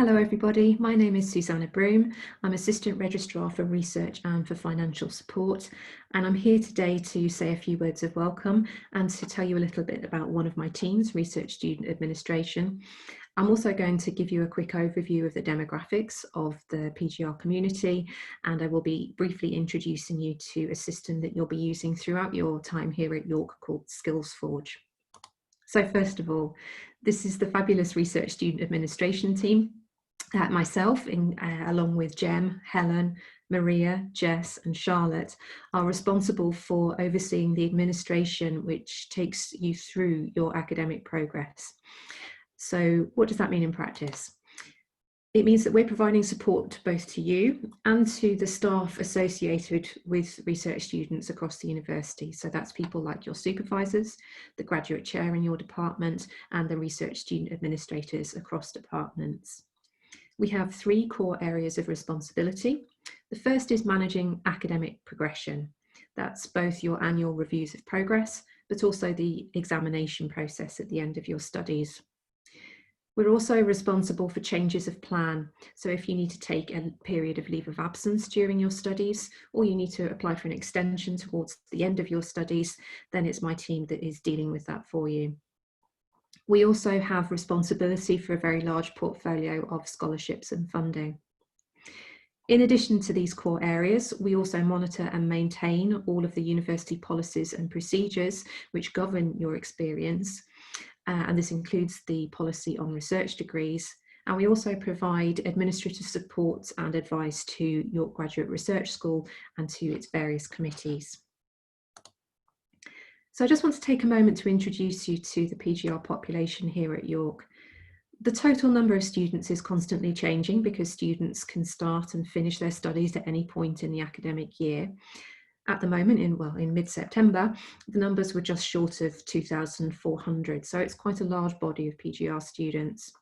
Hello everybody, my name is Susanna Broom. I'm Assistant Registrar for Research and for Financial Support, and I'm here today to say a few words of welcome and to tell you a little bit about one of my teams, Research Student Administration. I'm also going to give you a quick overview of the demographics of the PGR community, and I will be briefly introducing you to a system that you'll be using throughout your time here at York called SkillsForge. So first of all, this is the fabulous Research Student Administration team. Myself, along with Jem, Helen, Maria, Jess and Charlotte, are responsible for overseeing the administration which takes you through your academic progress. So what does that mean in practice? It means that we're providing support both to you and to the staff associated with research students across the university. So that's people like your supervisors, the graduate chair in your department, and the research student administrators across departments. We have three core areas of responsibility. The first is managing academic progression. That's both your annual reviews of progress, but also the examination process at the end of your studies. We're also responsible for changes of plan. So if you need to take a period of leave of absence during your studies, or you need to apply for an extension towards the end of your studies, then it's my team that is dealing with that for you. We also have responsibility for a very large portfolio of scholarships and funding. In addition to these core areas, we also monitor and maintain all of the university policies and procedures which govern your experience. And this includes the policy on research degrees. And we also provide administrative support and advice to York Graduate Research School and to its various committees. So I just want to take a moment to introduce you to the PGR population here at York. The total number of students is constantly changing because students can start and finish their studies at any point in the academic year. At the moment, in mid-September, the numbers were just short of 2,400, so it's quite a large body of PGR students.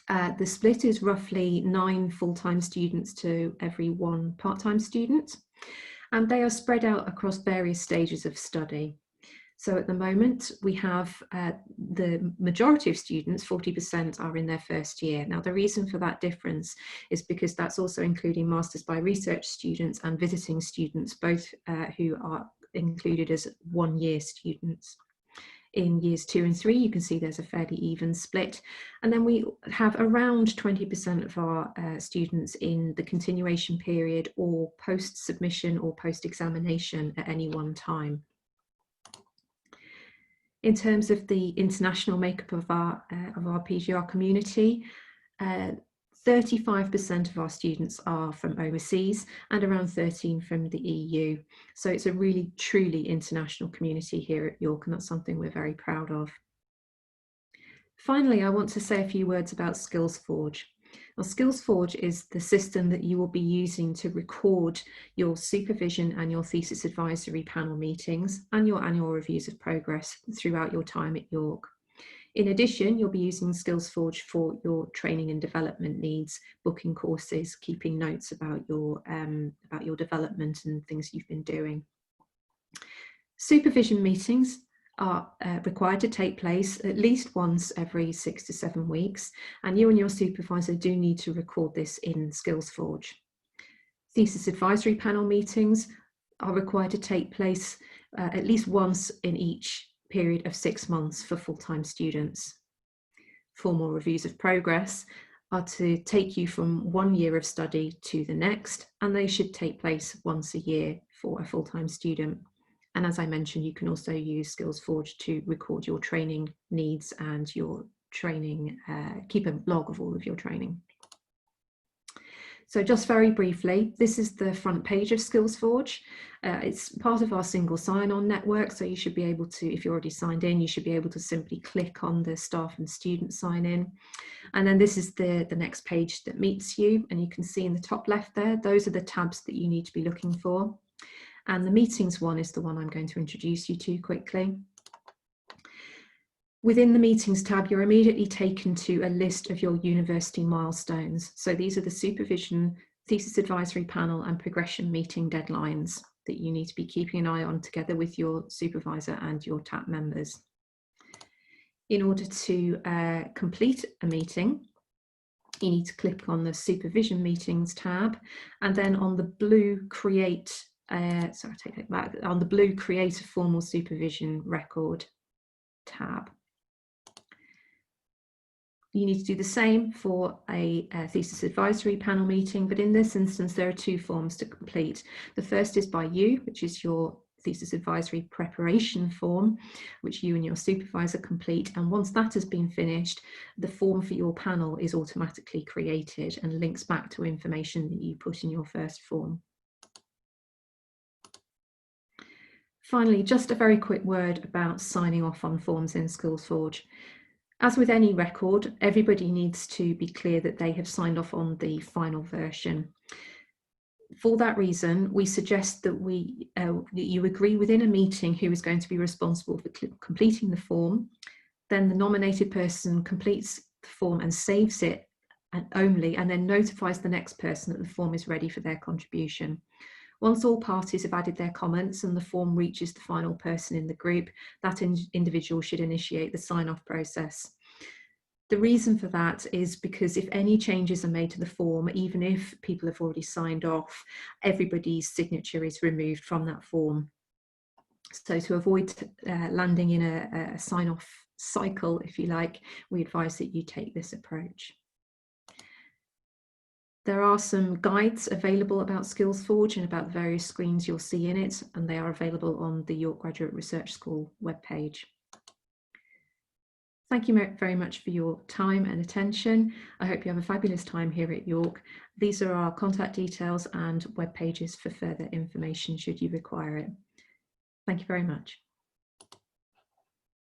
The split is roughly 9 full-time students to every 1 part-time student, and they are spread out across various stages of study. So at the moment, we have the majority of students, 40%, are in their first year. Now, the reason for that difference is because that's also including Masters by Research students and visiting students, both who are included as 1-year students. In years 2 and 3, you can see there's a fairly even split. And then we have around 20% of our students in the continuation period or post-submission or post-examination at any one time. In terms of the international makeup of our PGR community, 35% of our students are from overseas and around 13% from the EU. So it's a really, truly international community here at York, and that's something we're very proud of. Finally, I want to say a few words about SkillsForge. Now, SkillsForge is the system that you will be using to record your supervision and your thesis advisory panel meetings and your annual reviews of progress throughout your time at York. In addition, you'll be using SkillsForge for your training and development needs, booking courses, keeping notes about your development and things you've been doing. Supervision meetings are required to take place at least once every 6 to 7 weeks, and you and your supervisor do need to record this in SkillsForge. Thesis advisory panel meetings are required to take place at least once in each period of 6 months for full-time students. Formal reviews of progress are to take you from 1 year of study to the next, and they should take place once a year for a full-time student. And as I mentioned, you can also use SkillsForge to record your training needs and your training, keep a log of all of your training. So just very briefly, this is the front page of SkillsForge. It's part of our single sign-on network, so you should be able to, if you're already signed in, you should be able to simply click on the staff and student sign in. And then this is the next page that meets you, and you can see in the top left there, those are the tabs that you need to be looking for. And the meetings one is the one I'm going to introduce you to quickly. Within the meetings tab, you're immediately taken to a list of your university milestones. So these are the supervision, thesis advisory panel and progression meeting deadlines that you need to be keeping an eye on together with your supervisor and your TAP members. In order to complete a meeting, you need to click on the Supervision Meetings tab, and then on the blue Create, on the blue Create a Formal Supervision Record tab. You need to do the same for a thesis advisory panel meeting, but in this instance, there are two forms to complete. The first is by you, which is your thesis advisory preparation form, which you and your supervisor complete. And once that has been finished, the form for your panel is automatically created and links back to information that you put in your first form. Finally, just a very quick word about signing off on forms in SkillsForge. As with any record, everybody needs to be clear that they have signed off on the final version. For that reason, we suggest that you agree within a meeting who is going to be responsible for completing the form. Then the nominated person completes the form and saves it only, and then notifies the next person that the form is ready for their contribution. Once all parties have added their comments and the form reaches the final person in the group, that individual should initiate the sign-off process. The reason for that is because if any changes are made to the form, even if people have already signed off, everybody's signature is removed from that form. So to avoid landing in a sign-off cycle, if you like, we advise that you take this approach. There are some guides available about SkillsForge and about the various screens you'll see in it, and they are available on the York Graduate Research School webpage. Thank you very much for your time and attention. I hope you have a fabulous time here at York. These are our contact details and web pages for further information should you require it. Thank you very much.